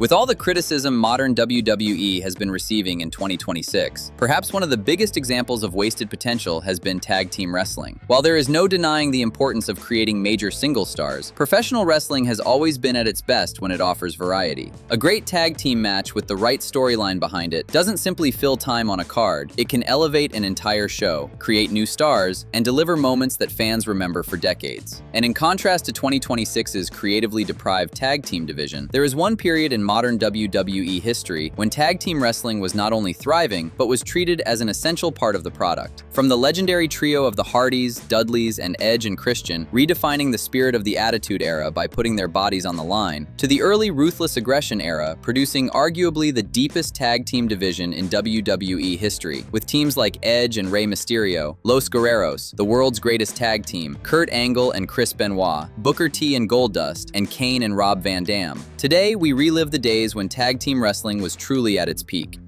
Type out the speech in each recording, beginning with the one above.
With all the criticism modern WWE has been receiving in 2026, perhaps one of the biggest examples of wasted potential has been tag team wrestling. While there is no denying the importance of creating major single stars, professional wrestling has always been at its best when it offers variety. A great tag team match with the right storyline behind it doesn't simply fill time on a card, it can elevate an entire show, create new stars, and deliver moments that fans remember for decades. And in contrast to 2026's creatively deprived tag team division, there is one period in modern WWE history when tag team wrestling was not only thriving, but was treated as an essential part of the product. From the legendary trio of the Hardys, Dudleys, and Edge and Christian, redefining the spirit of the Attitude Era by putting their bodies on the line, to the early Ruthless Aggression era, producing arguably the deepest tag team division in WWE history, with teams like Edge and Rey Mysterio, Los Guerreros, the world's greatest tag team, Kurt Angle and Chris Benoit, Booker T and Goldust, and Kane and Rob Van Dam. Today, we relive the days when tag team wrestling was truly at its peak.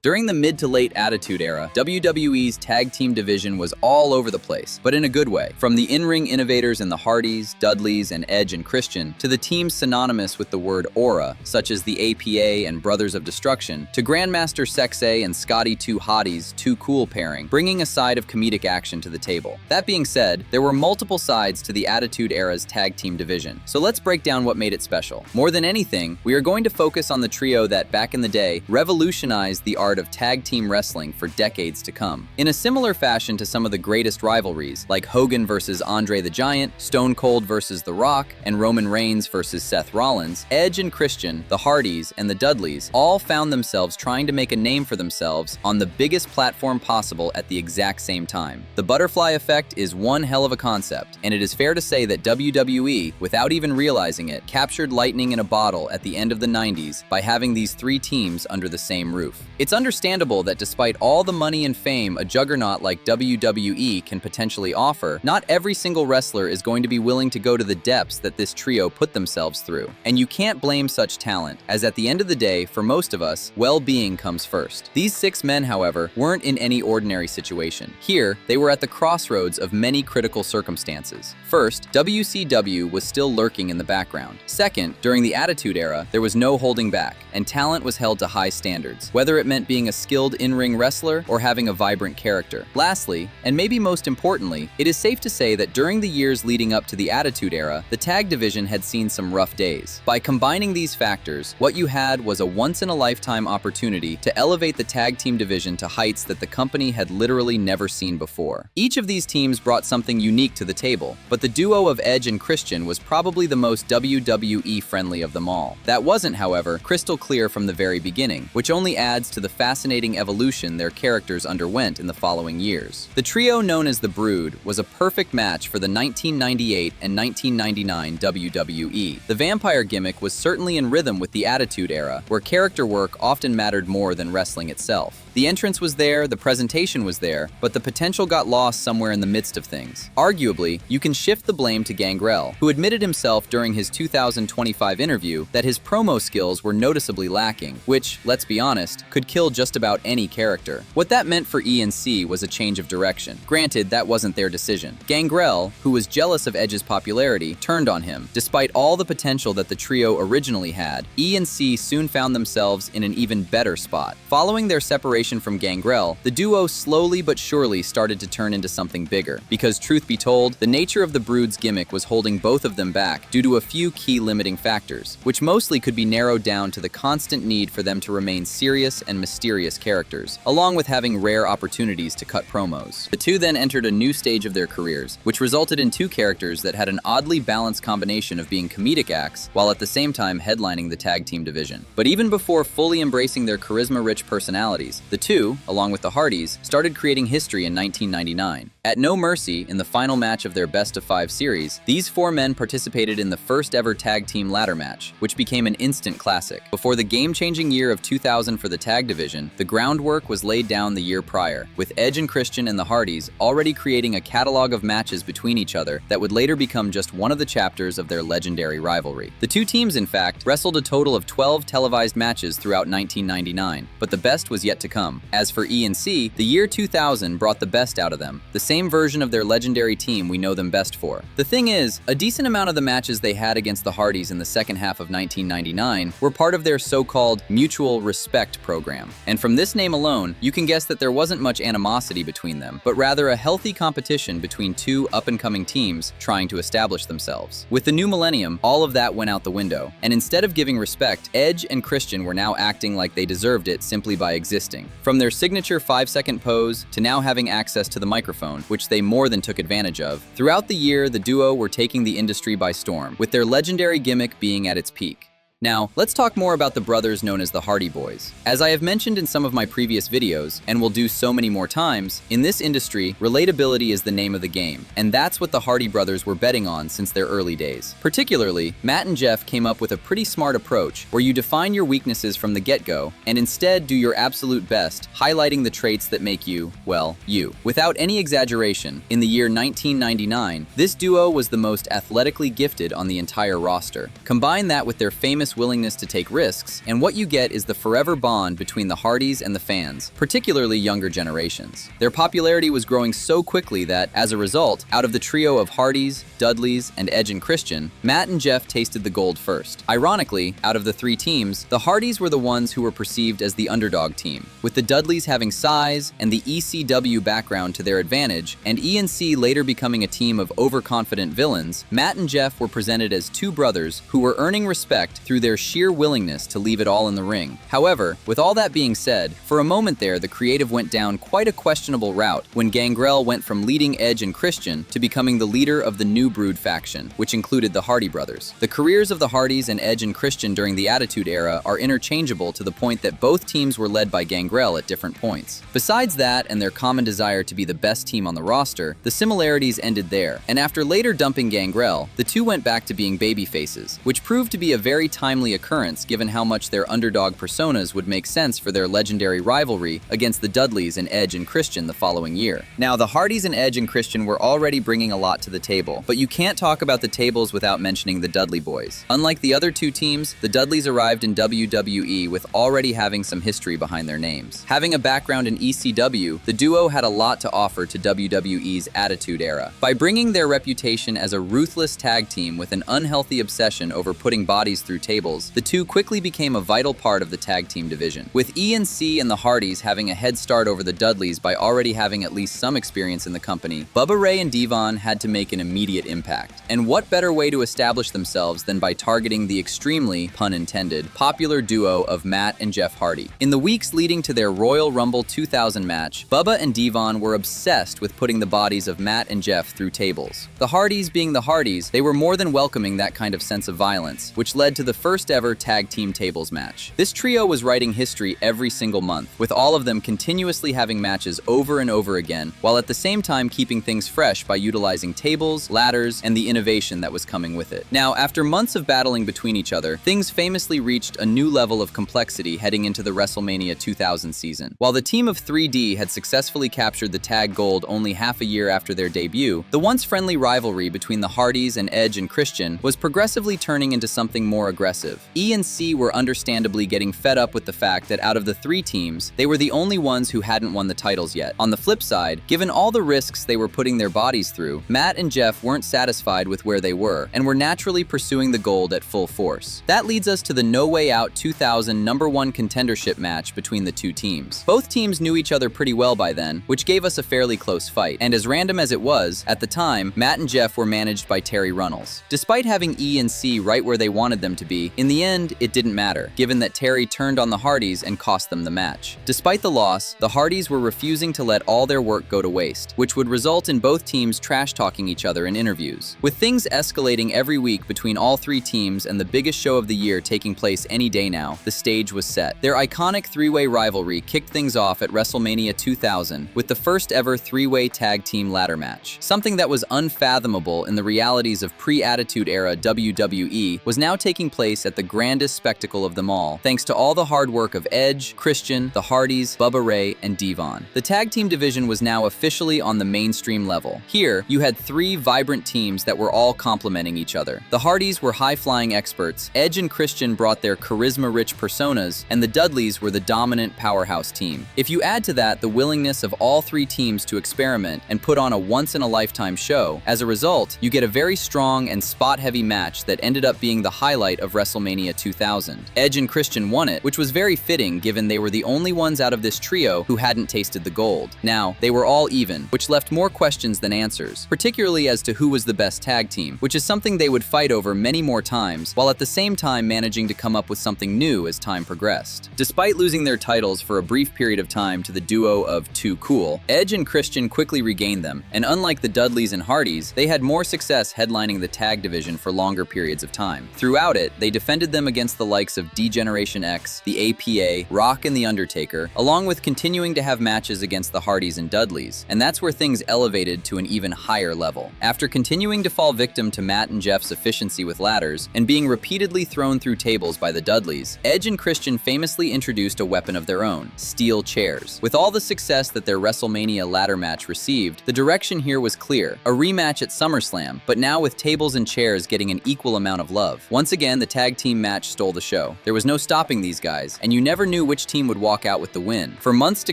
During the mid to late Attitude Era, WWE's tag team division was all over the place, but in a good way. From the in-ring innovators in the Hardys, Dudleys, and Edge and Christian, to the teams synonymous with the word aura, such as the APA and Brothers of Destruction, to Grandmaster Sexay and Scotty 2 Hotties' Too Cool pairing, bringing a side of comedic action to the table. That being said, there were multiple sides to the Attitude Era's tag team division, so let's break down what made it special. More than anything, we are going to focus on the trio that, back in the day, revolutionized the art of tag team wrestling for decades to come. In a similar fashion to some of the greatest rivalries, like Hogan versus Andre the Giant, Stone Cold versus The Rock, and Roman Reigns versus Seth Rollins, Edge and Christian, the Hardys, and the Dudleys all found themselves trying to make a name for themselves on the biggest platform possible at the exact same time. The butterfly effect is one hell of a concept, and it is fair to say that WWE, without even realizing it, captured lightning in a bottle at the end of the 90s by having these three teams under the same roof. It's understandable that despite all the money and fame a juggernaut like WWE can potentially offer, not every single wrestler is going to be willing to go to the depths that this trio put themselves through. And you can't blame such talent, as at the end of the day, for most of us, well-being comes first. These six men, however, weren't in any ordinary situation. Here, they were at the crossroads of many critical circumstances. First, WCW was still lurking in the background. Second, during the Attitude Era, there was no holding back, and talent was held to high standards, whether it meant being a skilled in-ring wrestler or having a vibrant character. Lastly, and maybe most importantly, it is safe to say that during the years leading up to the Attitude Era, the tag division had seen some rough days. By combining these factors, what you had was a once-in-a-lifetime opportunity to elevate the tag team division to heights that the company had literally never seen before. Each of these teams brought something unique to the table, but the duo of Edge and Christian was probably the most WWE-friendly of them all. That wasn't, however, crystal clear from the very beginning, which only adds to the fascinating evolution their characters underwent in the following years. The trio known as the Brood was a perfect match for the 1998 and 1999 WWE. The vampire gimmick was certainly in rhythm with the Attitude Era, where character work often mattered more than wrestling itself. The entrance was there, the presentation was there, but the potential got lost somewhere in the midst of things. Arguably, you can shift the blame to Gangrel, who admitted himself during his 2025 interview that his promo skills were noticeably lacking, which, let's be honest, could kill just about any character. What that meant for E&C was a change of direction. Granted, that wasn't their decision. Gangrel, who was jealous of Edge's popularity, turned on him. Despite all the potential that the trio originally had, E&C soon found themselves in an even better spot. Following their separation from Gangrel, the duo slowly but surely started to turn into something bigger. Because truth be told, the nature of the Brood's gimmick was holding both of them back due to a few key limiting factors, which mostly could be narrowed down to the constant need for them to remain serious and mysterious characters, along with having rare opportunities to cut promos. The two then entered a new stage of their careers, which resulted in two characters that had an oddly balanced combination of being comedic acts while at the same time headlining the tag team division. But even before fully embracing their charisma-rich personalities, the two, along with the Hardys, started creating history in 1999. At No Mercy, in the final match of their best-of-5 series, these four men participated in the first-ever tag team ladder match, which became an instant classic. Before the game-changing year of 2000 for the tag division, division, the groundwork was laid down the year prior, with Edge and Christian and the Hardys already creating a catalog of matches between each other that would later become just one of the chapters of their legendary rivalry. The two teams, in fact, wrestled a total of 12 televised matches throughout 1999, but the best was yet to come. As for E&C, the year 2000 brought the best out of them, the same version of their legendary team we know them best for. The thing is, a decent amount of the matches they had against the Hardys in the second half of 1999 were part of their so-called mutual respect program. And from this name alone, you can guess that there wasn't much animosity between them, but rather a healthy competition between two up-and-coming teams trying to establish themselves. With the new millennium, all of that went out the window, and instead of giving respect, Edge and Christian were now acting like they deserved it simply by existing. From their signature 5-second pose to now having access to the microphone, which they more than took advantage of, throughout the year the duo were taking the industry by storm, with their legendary gimmick being at its peak. Now, let's talk more about the brothers known as the Hardy Boys. As I have mentioned in some of my previous videos, and will do so many more times, in this industry, relatability is the name of the game, and that's what the Hardy brothers were betting on since their early days. Particularly, Matt and Jeff came up with a pretty smart approach where you define your weaknesses from the get-go, and instead do your absolute best, highlighting the traits that make you, well, you. Without any exaggeration, in the year 1999, this duo was the most athletically gifted on the entire roster. Combine that with their famous willingness to take risks, and what you get is the forever bond between the Hardys and the fans, particularly younger generations. Their popularity was growing so quickly that, as a result, out of the trio of Hardys, Dudleys, and Edge and Christian, Matt and Jeff tasted the gold first. Ironically, out of the three teams, the Hardys were the ones who were perceived as the underdog team, with the Dudleys having size and the ECW background to their advantage, and E&C later becoming a team of overconfident villains. Matt and Jeff were presented as two brothers who were earning respect through their sheer willingness to leave it all in the ring. However, with all that being said, for a moment there the creative went down quite a questionable route when Gangrel went from leading Edge and Christian to becoming the leader of the New Brood faction, which included the Hardy brothers. The careers of the Hardys and Edge and Christian during the Attitude Era are interchangeable to the point that both teams were led by Gangrel at different points. Besides that and their common desire to be the best team on the roster, the similarities ended there, and after later dumping Gangrel, the two went back to being babyfaces, which proved to be a very timely occurrence given how much their underdog personas would make sense for their legendary rivalry against the Dudleys and Edge and Christian the following year. Now, the Hardys and Edge and Christian were already bringing a lot to the table, but you can't talk about the tables without mentioning the Dudley Boys. Unlike the other two teams, the Dudleys arrived in WWE with already having some history behind their names. Having a background in ECW, the duo had a lot to offer to WWE's Attitude Era. By bringing their reputation as a ruthless tag team with an unhealthy obsession over putting bodies through tables, the two quickly became a vital part of the tag team division. With E&C and the Hardys having a head start over the Dudleys by already having at least some experience in the company, Bubba Ray and Devon had to make an immediate impact. And what better way to establish themselves than by targeting the extremely, pun intended, popular duo of Matt and Jeff Hardy. In the weeks leading to their Royal Rumble 2000 match, Bubba and Devon were obsessed with putting the bodies of Matt and Jeff through tables. The Hardys being the Hardys, they were more than welcoming that kind of sense of violence, which led to the first ever tag team tables match. This trio was writing history every single month, with all of them continuously having matches over and over again, while at the same time keeping things fresh by utilizing tables, ladders, and the innovation that was coming with it. Now, after months of battling between each other, things famously reached a new level of complexity heading into the WrestleMania 2000 season. While the team of 3D had successfully captured the tag gold only half a year after their debut, the once friendly rivalry between the Hardys and Edge and Christian was progressively turning into something more aggressive. E&C were understandably getting fed up with the fact that out of the three teams, they were the only ones who hadn't won the titles yet. On the flip side, given all the risks they were putting their bodies through, Matt and Jeff weren't satisfied with where they were, and were naturally pursuing the gold at full force. That leads us to the No Way Out 2000 #1 contendership match between the two teams. Both teams knew each other pretty well by then, which gave us a fairly close fight, and as random as it was, at the time, Matt and Jeff were managed by Terry Runnels. Despite having E&C right where they wanted them to be, in the end, it didn't matter, given that Terry turned on the Hardys and cost them the match. Despite the loss, the Hardys were refusing to let all their work go to waste, which would result in both teams trash-talking each other in interviews. With things escalating every week between all three teams and the biggest show of the year taking place any day now, the stage was set. Their iconic three-way rivalry kicked things off at WrestleMania 2000 with the first ever three-way tag team ladder match. Something that was unfathomable in the realities of pre-Attitude Era WWE was now taking place place at the grandest spectacle of them all, thanks to all the hard work of Edge, Christian, the Hardys, Bubba Ray, and Devon. The tag team division was now officially on the mainstream level. Here, you had three vibrant teams that were all complementing each other. The Hardys were high-flying experts, Edge and Christian brought their charisma-rich personas, and the Dudleys were the dominant powerhouse team. If you add to that the willingness of all three teams to experiment and put on a once-in-a-lifetime show, as a result, you get a very strong and spot-heavy match that ended up being the highlight of WrestleMania 2000. Edge and Christian won it, which was very fitting given they were the only ones out of this trio who hadn't tasted the gold. Now, they were all even, which left more questions than answers, particularly as to who was the best tag team, which is something they would fight over many more times, while at the same time managing to come up with something new as time progressed. Despite losing their titles for a brief period of time to the duo of Too Cool, Edge and Christian quickly regained them, and unlike the Dudleys and Hardys, they had more success headlining the tag division for longer periods of time. Throughout it, they defended them against the likes of D-Generation X, the APA, Rock and The Undertaker, along with continuing to have matches against the Hardys and Dudleys, and that's where things elevated to an even higher level. After continuing to fall victim to Matt and Jeff's efficiency with ladders, and being repeatedly thrown through tables by the Dudleys, Edge and Christian famously introduced a weapon of their own, steel chairs. With all the success that their WrestleMania ladder match received, the direction here was clear, a rematch at SummerSlam, but now with tables and chairs getting an equal amount of love. Once again, the tag team match stole the show. There was no stopping these guys, and you never knew which team would walk out with the win. For months to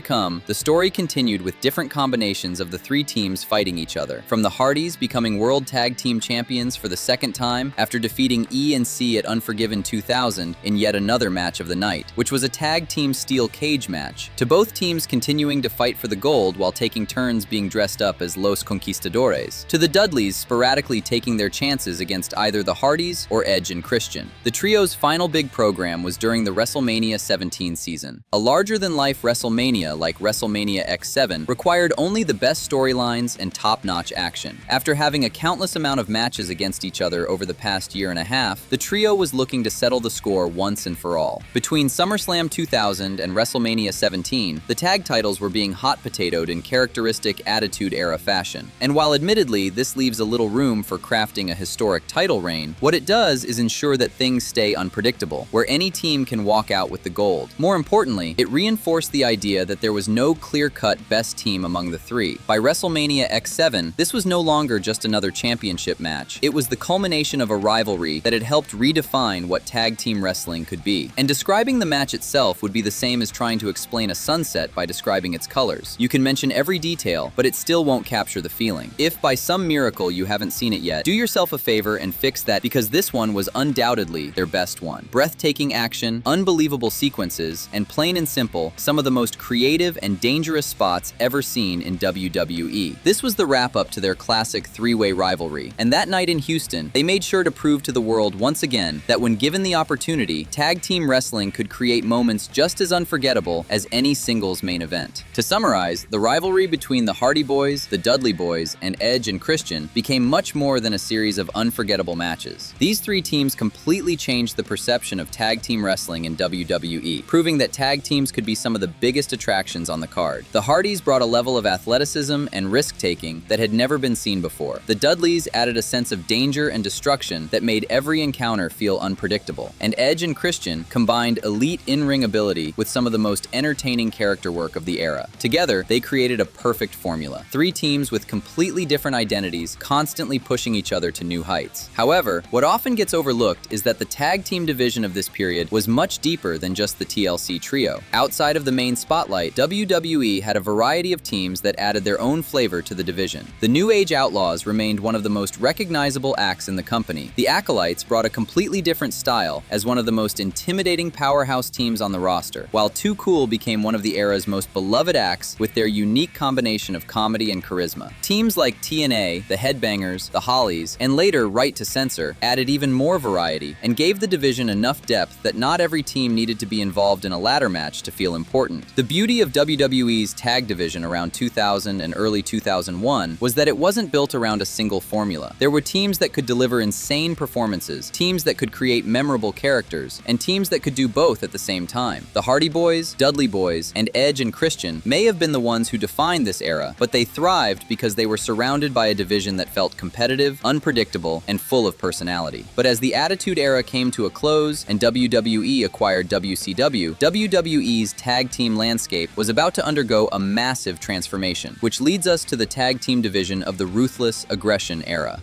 come, the story continued with different combinations of the three teams fighting each other, from the Hardys becoming World Tag Team Champions for the second time after defeating E and C at Unforgiven 2000 in yet another match of the night, which was a tag team steel cage match, to both teams continuing to fight for the gold while taking turns being dressed up as Los Conquistadores, to the Dudleys sporadically taking their chances against either the Hardys or Edge and Christian. The trio's final big program was during the WrestleMania 17 season. A larger-than-life WrestleMania like WrestleMania X7 required only the best storylines and top-notch action. After having a countless amount of matches against each other over the past year and a half, the trio was looking to settle the score once and for all. Between SummerSlam 2000 and WrestleMania 17, the tag titles were being hot-potatoed in characteristic Attitude Era fashion. And while admittedly this leaves a little room for crafting a historic title reign, what it does is ensure that things stay unpredictable, where any team can walk out with the gold. More importantly, it reinforced the idea that there was no clear-cut best team among the three. By WrestleMania X7, this was no longer just another championship match. It was the culmination of a rivalry that had helped redefine what tag team wrestling could be. And describing the match itself would be the same as trying to explain a sunset by describing its colors. You can mention every detail, but it still won't capture the feeling. If by some miracle you haven't seen it yet, do yourself a favor and fix that, because this one was undoubtedly their best one. Breathtaking action, unbelievable sequences, and plain and simple, some of the most creative and dangerous spots ever seen in WWE. This was the wrap-up to their classic three-way rivalry, and that night in Houston, they made sure to prove to the world once again that when given the opportunity, tag team wrestling could create moments just as unforgettable as any singles main event. To summarize, the rivalry between the Hardy Boys, the Dudley Boys, and Edge and Christian became much more than a series of unforgettable matches. These three teams completely changed the perception of tag team wrestling in WWE, proving that tag teams could be some of the biggest attractions on the card. The Hardys brought a level of athleticism and risk-taking that had never been seen before. The Dudleys added a sense of danger and destruction that made every encounter feel unpredictable. And Edge and Christian combined elite in-ring ability with some of the most entertaining character work of the era. Together, they created a perfect formula. Three teams with completely different identities, constantly pushing each other to new heights. However, what often gets overlooked is that the tag team division of this period was much deeper than just the TLC trio. Outside of the main spotlight, WWE had a variety of teams that added their own flavor to the division. The New Age Outlaws remained one of the most recognizable acts in the company. The Acolytes brought a completely different style as one of the most intimidating powerhouse teams on the roster, while Too Cool became one of the era's most beloved acts with their unique combination of comedy and charisma. Teams like TNA, the Headbangers, the Hollies, and later Right to Censor added even more variety and gave the division enough depth that not every team needed to be involved in a ladder match to feel important. The beauty of WWE's tag division around 2000 and early 2001 was that it wasn't built around a single formula. There were teams that could deliver insane performances, teams that could create memorable characters, and teams that could do both at the same time. The Hardy Boys, Dudley Boys, and Edge and Christian may have been the ones who defined this era, but they thrived because they were surrounded by a division that felt competitive, unpredictable, and full of personality. But as the Attitude Era era came to a close and WWE acquired WCW, WWE's tag team landscape was about to undergo a massive transformation, which leads us to the tag team division of the Ruthless Aggression era.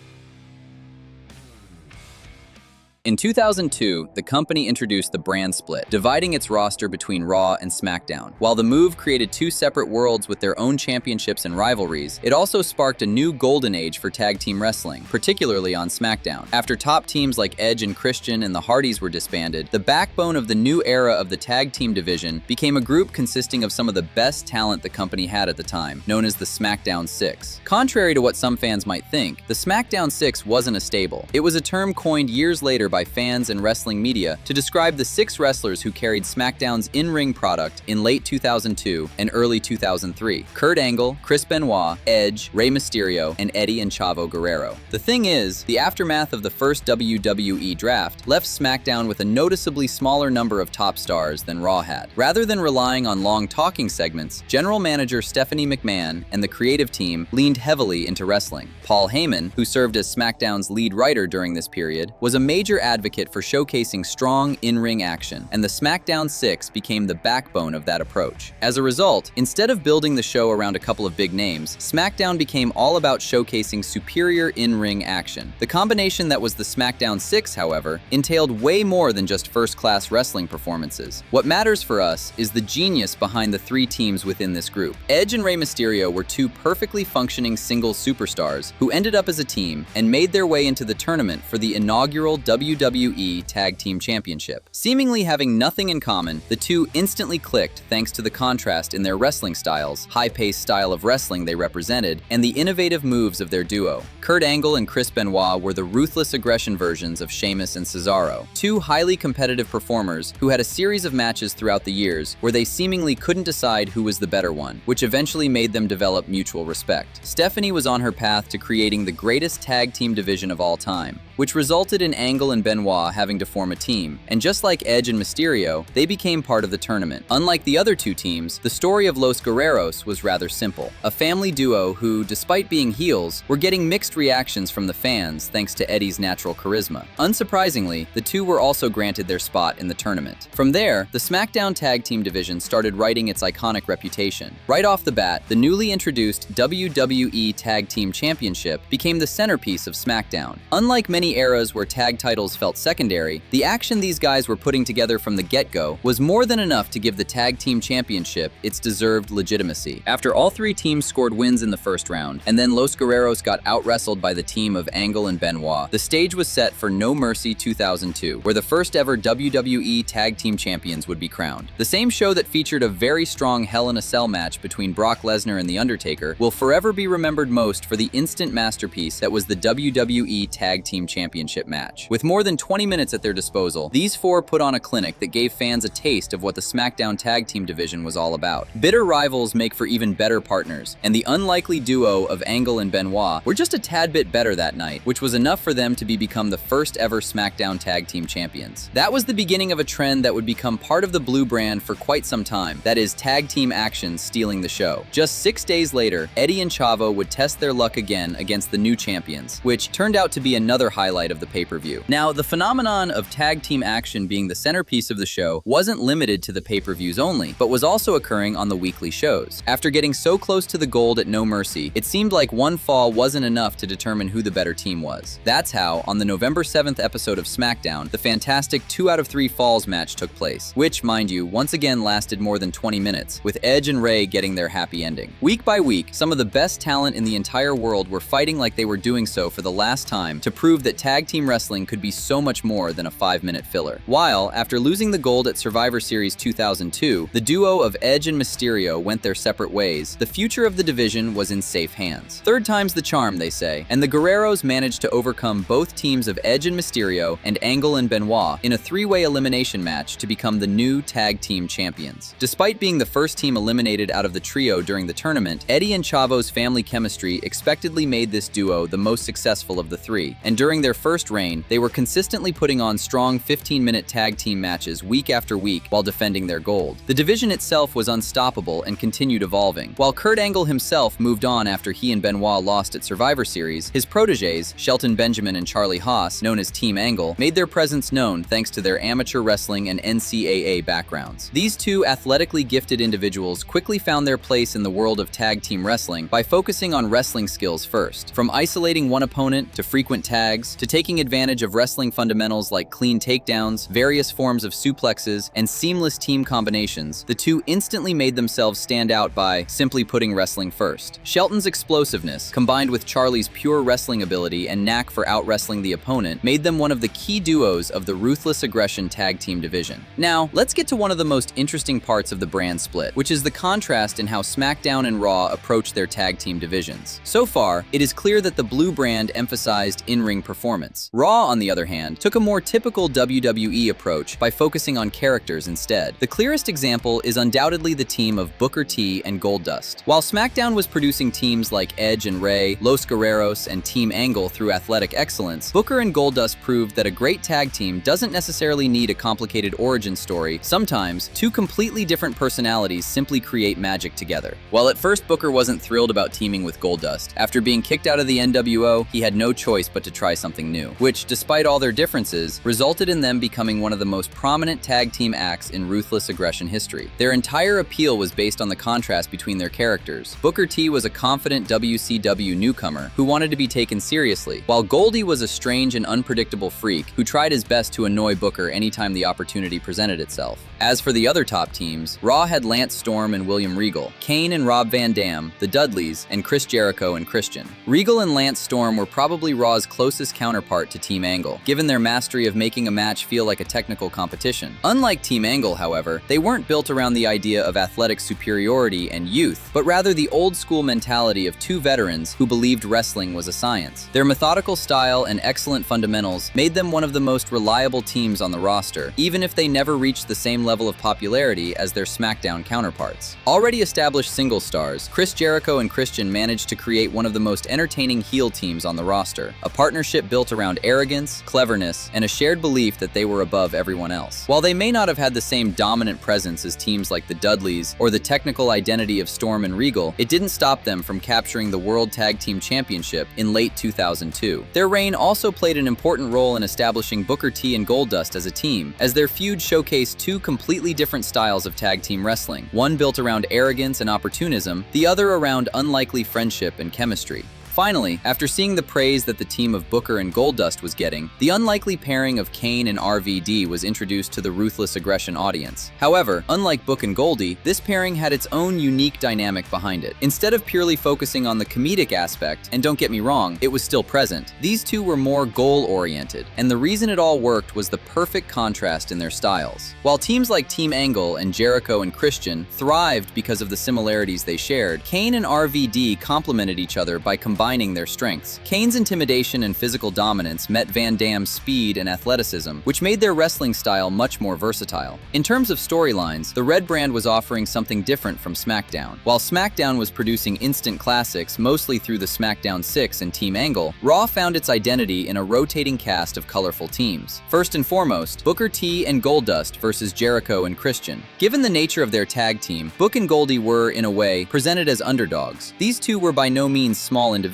In 2002, the company introduced the brand split, dividing its roster between Raw and SmackDown. While the move created two separate worlds with their own championships and rivalries, it also sparked a new golden age for tag team wrestling, particularly on SmackDown. After top teams like Edge and Christian and the Hardys were disbanded, the backbone of the new era of the tag team division became a group consisting of some of the best talent the company had at the time, known as the SmackDown Six. Contrary to what some fans might think, the SmackDown Six wasn't a stable. It was a term coined years later by fans and wrestling media to describe the 6 wrestlers who carried SmackDown's in-ring product in late 2002 and early 2003. Kurt Angle, Chris Benoit, Edge, Rey Mysterio, and Eddie and Chavo Guerrero. The thing is, the aftermath of the first WWE draft left SmackDown with a noticeably smaller number of top stars than Raw had. Rather than relying on long talking segments, general manager Stephanie McMahon and the creative team leaned heavily into wrestling. Paul Heyman, who served as SmackDown's lead writer during this period, was a major advocate for showcasing strong in-ring action, and the SmackDown Six became the backbone of that approach. As a result, instead of building the show around a couple of big names, SmackDown became all about showcasing superior in-ring action. The combination that was the SmackDown Six, however, entailed way more than just first-class wrestling performances. What matters for us is the genius behind the 3 teams within this group. Edge and Rey Mysterio were 2 perfectly functioning singles superstars who ended up as a team and made their way into the tournament for the inaugural WWE Tag Team Championship. Seemingly having nothing in common, the two instantly clicked thanks to the contrast in their wrestling styles, high-paced style of wrestling they represented, and the innovative moves of their duo. Kurt Angle and Chris Benoit were the Ruthless Aggression versions of Sheamus and Cesaro, 2 highly competitive performers who had a series of matches throughout the years where they seemingly couldn't decide who was the better one, which eventually made them develop mutual respect. Stephanie was on her path to creating the greatest tag team division of all time, which resulted in Angle and Benoit having to form a team, and just like Edge and Mysterio, they became part of the tournament. Unlike the other 2 teams, the story of Los Guerreros was rather simple. A family duo who, despite being heels, were getting mixed reactions from the fans thanks to Eddie's natural charisma. Unsurprisingly, the 2 were also granted their spot in the tournament. From there, the SmackDown Tag Team division started writing its iconic reputation. Right off the bat, the newly introduced WWE Tag Team Championship became the centerpiece of SmackDown. Unlike many eras where tag titles felt secondary, the action these guys were putting together from the get-go was more than enough to give the Tag Team Championship its deserved legitimacy. After all 3 teams scored wins in the first round, and then Los Guerreros got out-wrestled by the team of Angle and Benoit, the stage was set for No Mercy 2002, where the first ever WWE Tag Team Champions would be crowned. The same show that featured a very strong Hell in a Cell match between Brock Lesnar and The Undertaker will forever be remembered most for the instant masterpiece that was the WWE Tag Team Championship match. With more than 20 minutes at their disposal, these 4 put on a clinic that gave fans a taste of what the SmackDown Tag Team division was all about. Bitter rivals make for even better partners, and the unlikely duo of Angle and Benoit were just a tad bit better that night, which was enough for them to become the first ever SmackDown Tag Team Champions. That was the beginning of a trend that would become part of the Blue brand for quite some time, that is, tag team action stealing the show. Just 6 days later, Eddie and Chavo would test their luck again against the new champions, which turned out to be another highlight of the pay-per-view. Now, the phenomenon of tag team action being the centerpiece of the show wasn't limited to the pay-per-views only, but was also occurring on the weekly shows. After getting so close to the gold at No Mercy, it seemed like one fall wasn't enough to determine who the better team was. That's how, on the November 7th episode of SmackDown, the fantastic 2 out of 3 falls match took place, which, mind you, once again lasted more than 20 minutes, with Edge and Rey getting their happy ending. Week by week, some of the best talent in the entire world were fighting like they were doing so for the last time to prove that tag team wrestling could be so much more than a 5-minute filler. While, after losing the gold at Survivor Series 2002, the duo of Edge and Mysterio went their separate ways, the future of the division was in safe hands. Third time's the charm, they say, and the Guerreros managed to overcome both teams of Edge and Mysterio and Angle and Benoit in a 3-way elimination match to become the new tag team champions. Despite being the first team eliminated out of the trio during the tournament, Eddie and Chavo's family chemistry expectedly made this duo the most successful of the 3, and during During their first reign, they were consistently putting on strong 15-minute tag team matches week after week while defending their gold. The division itself was unstoppable and continued evolving. While Kurt Angle himself moved on after he and Benoit lost at Survivor Series, his protégés, Shelton Benjamin and Charlie Haas, known as Team Angle, made their presence known thanks to their amateur wrestling and NCAA backgrounds. These two athletically gifted individuals quickly found their place in the world of tag team wrestling by focusing on wrestling skills first. From isolating one opponent to frequent tags to taking advantage of wrestling fundamentals like clean takedowns, various forms of suplexes, and seamless team combinations, the two instantly made themselves stand out by simply putting wrestling first. Shelton's explosiveness, combined with Charlie's pure wrestling ability and knack for out-wrestling the opponent, made them one of the key duos of the Ruthless Aggression tag team division. Now, let's get to one of the most interesting parts of the brand split, which is the contrast in how SmackDown and Raw approach their tag team divisions. So far, it is clear that the blue brand emphasized in-ring performance. Raw, on the other hand, took a more typical WWE approach by focusing on characters instead. The clearest example is undoubtedly the team of Booker T and Goldust. While SmackDown was producing teams like Edge and Rey, Los Guerreros, and Team Angle through athletic excellence, Booker and Goldust proved that a great tag team doesn't necessarily need a complicated origin story. Sometimes, two completely different personalities simply create magic together. While at first Booker wasn't thrilled about teaming with Goldust, after being kicked out of the NWO, he had no choice but to try something new, which, despite all their differences, resulted in them becoming one of the most prominent tag team acts in Ruthless Aggression history. Their entire appeal was based on the contrast between their characters. Booker T was a confident WCW newcomer who wanted to be taken seriously, while Goldie was a strange and unpredictable freak who tried his best to annoy Booker anytime the opportunity presented itself. As for the other top teams, Raw had Lance Storm and William Regal, Kane and Rob Van Dam, the Dudleys, and Chris Jericho and Christian. Regal and Lance Storm were probably Raw's closest counterpart to Team Angle, given their mastery of making a match feel like a technical competition. Unlike Team Angle, however, they weren't built around the idea of athletic superiority and youth, but rather the old-school mentality of two veterans who believed wrestling was a science. Their methodical style and excellent fundamentals made them one of the most reliable teams on the roster, even if they never reached the same level of popularity as their SmackDown counterparts. Already established single stars, Chris Jericho and Christian managed to create one of the most entertaining heel teams on the roster, a partnership built around arrogance, cleverness, and a shared belief that they were above everyone else. While they may not have had the same dominant presence as teams like the Dudleys or the technical identity of Storm and Regal, it didn't stop them from capturing the World Tag Team Championship in late 2002. Their reign also played an important role in establishing Booker T and Goldust as a team, as their feud showcased two completely different styles of tag team wrestling, one built around arrogance and opportunism, the other around unlikely friendship and chemistry. Finally, after seeing the praise that the team of Booker and Goldust was getting, the unlikely pairing of Kane and RVD was introduced to the Ruthless Aggression audience. However, unlike Book and Goldie, this pairing had its own unique dynamic behind it. Instead of purely focusing on the comedic aspect, and don't get me wrong, it was still present, these two were more goal-oriented, and the reason it all worked was the perfect contrast in their styles. While teams like Team Angle and Jericho and Christian thrived because of the similarities they shared, Kane and RVD complemented each other by combining their strengths. Kane's intimidation and physical dominance met Van Dam's speed and athleticism, which made their wrestling style much more versatile. In terms of storylines, the Red brand was offering something different from SmackDown. While SmackDown was producing instant classics mostly through the SmackDown 6 and Team Angle, Raw found its identity in a rotating cast of colorful teams. First and foremost, Booker T and Goldust versus Jericho and Christian. Given the nature of their tag team, Book and Goldie were, in a way, presented as underdogs. These two were by no means small individuals,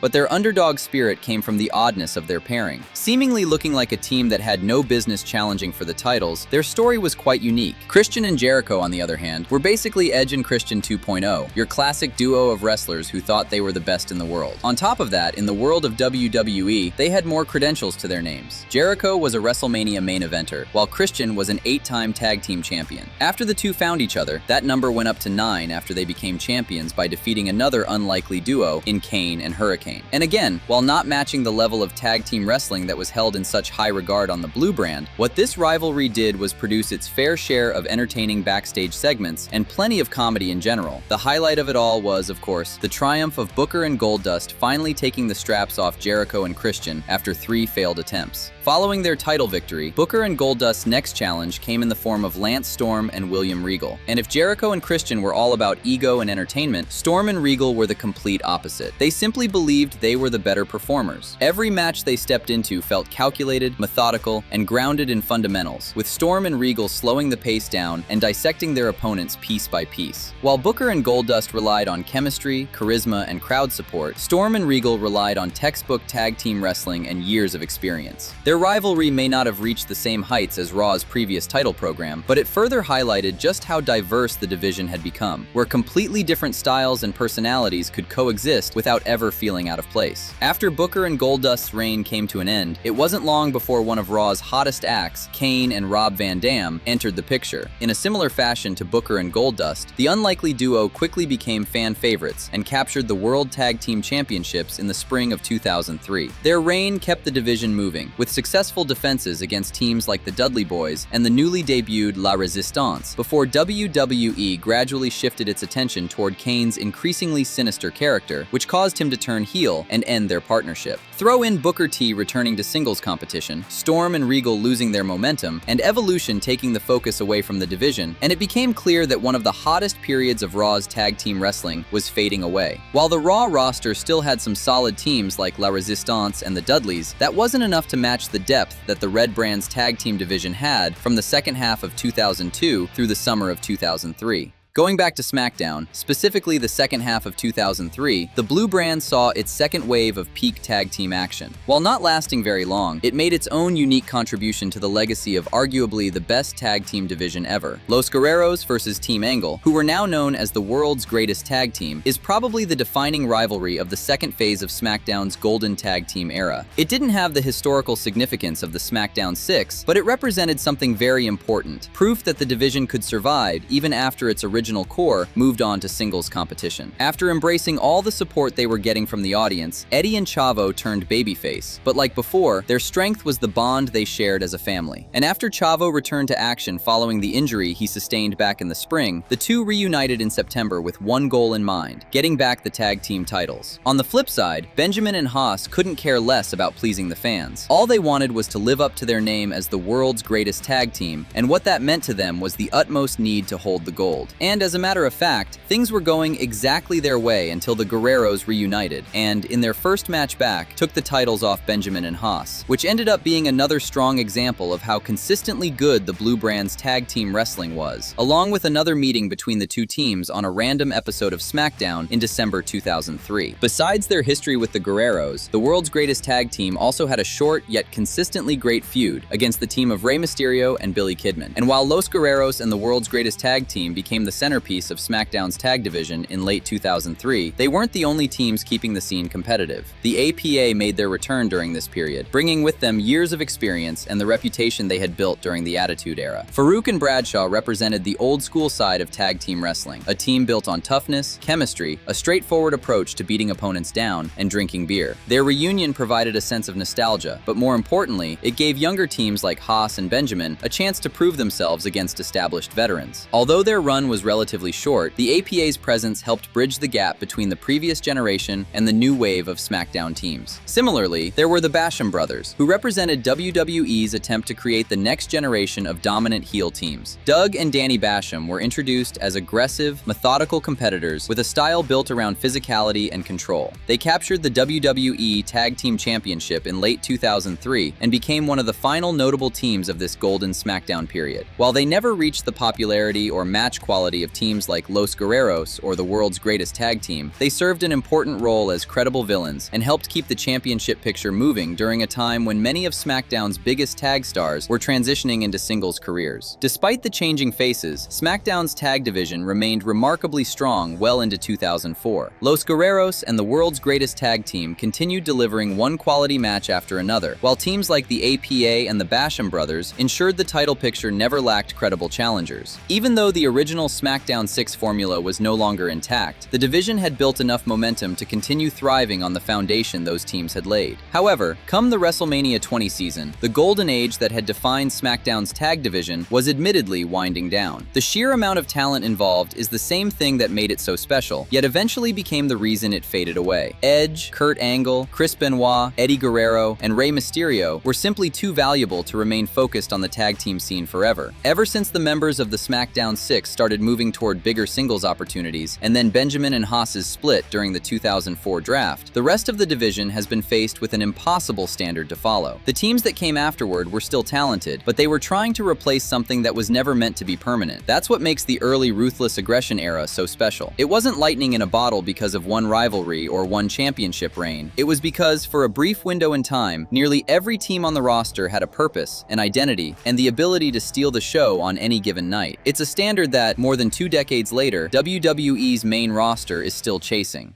but their underdog spirit came from the oddness of their pairing. Seemingly looking like a team that had no business challenging for the titles, their story was quite unique. Christian and Jericho, on the other hand, were basically Edge and Christian 2.0, your classic duo of wrestlers who thought they were the best in the world. On top of that, in the world of WWE, they had more credentials to their names. Jericho was a WrestleMania main eventer, while Christian was an 8-time tag team champion. After the two found each other, that number went up to 9 after they became champions by defeating another unlikely duo in Kane and Hurricane. And again, while not matching the level of tag team wrestling that was held in such high regard on the Blue brand, what this rivalry did was produce its fair share of entertaining backstage segments and plenty of comedy in general. The highlight of it all was, of course, the triumph of Booker and Goldust finally taking the straps off Jericho and Christian after 3 failed attempts. Following their title victory, Booker and Goldust's next challenge came in the form of Lance Storm and William Regal. And if Jericho and Christian were all about ego and entertainment, Storm and Regal were the complete opposite. They simply believed they were the better performers. Every match they stepped into felt calculated, methodical, and grounded in fundamentals, with Storm and Regal slowing the pace down and dissecting their opponents piece by piece. While Booker and Goldust relied on chemistry, charisma, and crowd support, Storm and Regal relied on textbook tag team wrestling and years of experience. Their rivalry may not have reached the same heights as Raw's previous title program, but it further highlighted just how diverse the division had become, where completely different styles and personalities could coexist without ever feeling out of place. After Booker and Goldust's reign came to an end, it wasn't long before one of Raw's hottest acts, Kane and Rob Van Dam, entered the picture. In a similar fashion to Booker and Goldust, the unlikely duo quickly became fan favorites and captured the World Tag Team Championships in the spring of 2003. Their reign kept the division moving, with successful defenses against teams like the Dudley Boys and the newly debuted La Resistance, before WWE gradually shifted its attention toward Kane's increasingly sinister character, which caused him to turn heel and end their partnership. Throw in Booker T returning to singles competition, Storm and Regal losing their momentum, and Evolution taking the focus away from the division, and it became clear that one of the hottest periods of Raw's tag team wrestling was fading away. While the Raw roster still had some solid teams like La Resistance and the Dudleys, that wasn't enough to match the depth that the Red Brand's tag team division had from the second half of 2002 through the summer of 2003. Going back to SmackDown, specifically the second half of 2003, the Blue Brand saw its second wave of peak tag team action. While not lasting very long, it made its own unique contribution to the legacy of arguably the best tag team division ever. Los Guerreros versus Team Angle, who were now known as the world's greatest tag team, is probably the defining rivalry of the second phase of SmackDown's golden tag team era. It didn't have the historical significance of the SmackDown 6, but it represented something very important, proof that the division could survive even after its original core moved on to singles competition. After embracing all the support they were getting from the audience, Eddie and Chavo turned babyface, but like before, their strength was the bond they shared as a family. And after Chavo returned to action following the injury he sustained back in the spring, the two reunited in September with one goal in mind: getting back the tag team titles. On the flip side, Benjamin and Haas couldn't care less about pleasing the fans. All they wanted was to live up to their name as the world's greatest tag team, and what that meant to them was the utmost need to hold the gold. And as a matter of fact, things were going exactly their way until the Guerreros reunited and, in their first match back, took the titles off Benjamin and Haas, which ended up being another strong example of how consistently good the Blue Brand's tag team wrestling was, along with another meeting between the two teams on a random episode of SmackDown in December 2003. Besides their history with the Guerreros, the world's greatest tag team also had a short yet consistently great feud against the team of Rey Mysterio and Billy Kidman. And while Los Guerreros and the world's greatest tag team became the centerpiece of SmackDown's tag division in late 2003, they weren't the only teams keeping the scene competitive. The APA made their return during this period, bringing with them years of experience and the reputation they had built during the Attitude Era. Farouk and Bradshaw represented the old-school side of tag team wrestling, a team built on toughness, chemistry, a straightforward approach to beating opponents down, and drinking beer. Their reunion provided a sense of nostalgia, but more importantly, it gave younger teams like Haas and Benjamin a chance to prove themselves against established veterans. Although their run was relatively short, the APA's presence helped bridge the gap between the previous generation and the new wave of SmackDown teams. Similarly, there were the Basham brothers, who represented WWE's attempt to create the next generation of dominant heel teams. Doug and Danny Basham were introduced as aggressive, methodical competitors with a style built around physicality and control. They captured the WWE Tag Team Championship in late 2003 and became one of the final notable teams of this golden SmackDown period. While they never reached the popularity or match quality of teams like Los Guerreros or the world's greatest tag team, they served an important role as credible villains and helped keep the championship picture moving during a time when many of SmackDown's biggest tag stars were transitioning into singles careers. Despite the changing faces, SmackDown's tag division remained remarkably strong well into 2004. Los Guerreros and the world's greatest tag team continued delivering one quality match after another, while teams like the APA and the Basham brothers ensured the title picture never lacked credible challengers. Even though the original SmackDown 6 formula was no longer intact, the division had built enough momentum to continue thriving on the foundation those teams had laid. However, come the WrestleMania 20 season, the golden age that had defined SmackDown's tag division was admittedly winding down. The sheer amount of talent involved is the same thing that made it so special, yet eventually became the reason it faded away. Edge, Kurt Angle, Chris Benoit, Eddie Guerrero, and Rey Mysterio were simply too valuable to remain focused on the tag team scene forever. Ever since the members of the SmackDown 6 started moving toward bigger singles opportunities, and then Benjamin and Haas's split during the 2004 draft, the rest of the division has been faced with an impossible standard to follow. The teams that came afterward were still talented, but they were trying to replace something that was never meant to be permanent. That's what makes the early Ruthless Aggression era so special. It wasn't lightning in a bottle because of one rivalry or one championship reign. It was because, for a brief window in time, nearly every team on the roster had a purpose, an identity, and the ability to steal the show on any given night. It's a standard that, more than 2 decades later, WWE's main roster is still chasing.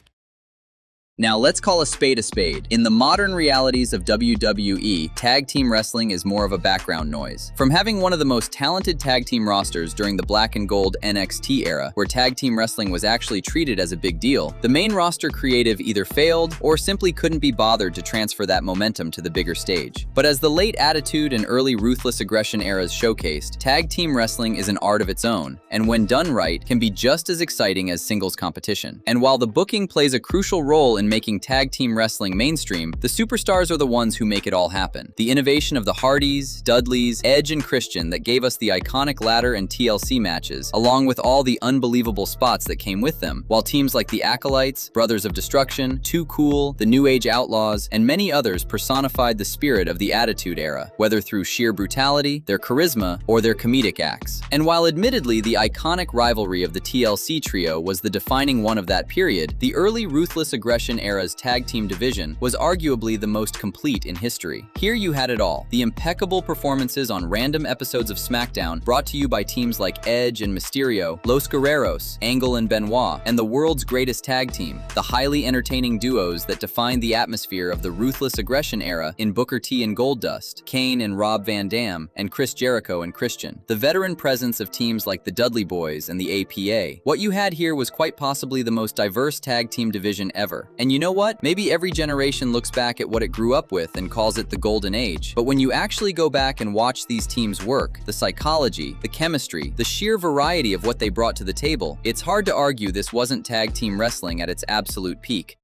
Now let's call a spade a spade. In the modern realities of WWE, tag team wrestling is more of a background noise. From having one of the most talented tag team rosters during the black and gold NXT era, where tag team wrestling was actually treated as a big deal, the main roster creative either failed or simply couldn't be bothered to transfer that momentum to the bigger stage. But as the late Attitude and early Ruthless Aggression eras showcased, tag team wrestling is an art of its own, and when done right, can be just as exciting as singles competition. And while the booking plays a crucial role in making tag team wrestling mainstream, the superstars are the ones who make it all happen. The innovation of the Hardys, Dudleys, Edge, and Christian that gave us the iconic ladder and TLC matches, along with all the unbelievable spots that came with them, while teams like the Acolytes, Brothers of Destruction, Too Cool, the New Age Outlaws, and many others personified the spirit of the Attitude Era, whether through sheer brutality, their charisma, or their comedic acts. And while admittedly the iconic rivalry of the TLC trio was the defining one of that period, the early Ruthless Aggression era's tag team division was arguably the most complete in history. Here you had it all: the impeccable performances on random episodes of SmackDown brought to you by teams like Edge and Mysterio, Los Guerreros, Angle and Benoit, and the world's greatest tag team, the highly entertaining duos that defined the atmosphere of the Ruthless Aggression era in Booker T and Goldust, Kane and Rob Van Dam, and Chris Jericho and Christian. The veteran presence of teams like the Dudley Boys and the APA. What you had here was quite possibly the most diverse tag team division ever. And you know what? Maybe every generation looks back at what it grew up with and calls it the golden age. But when you actually go back and watch these teams work, the psychology, the chemistry, the sheer variety of what they brought to the table, it's hard to argue this wasn't tag team wrestling at its absolute peak.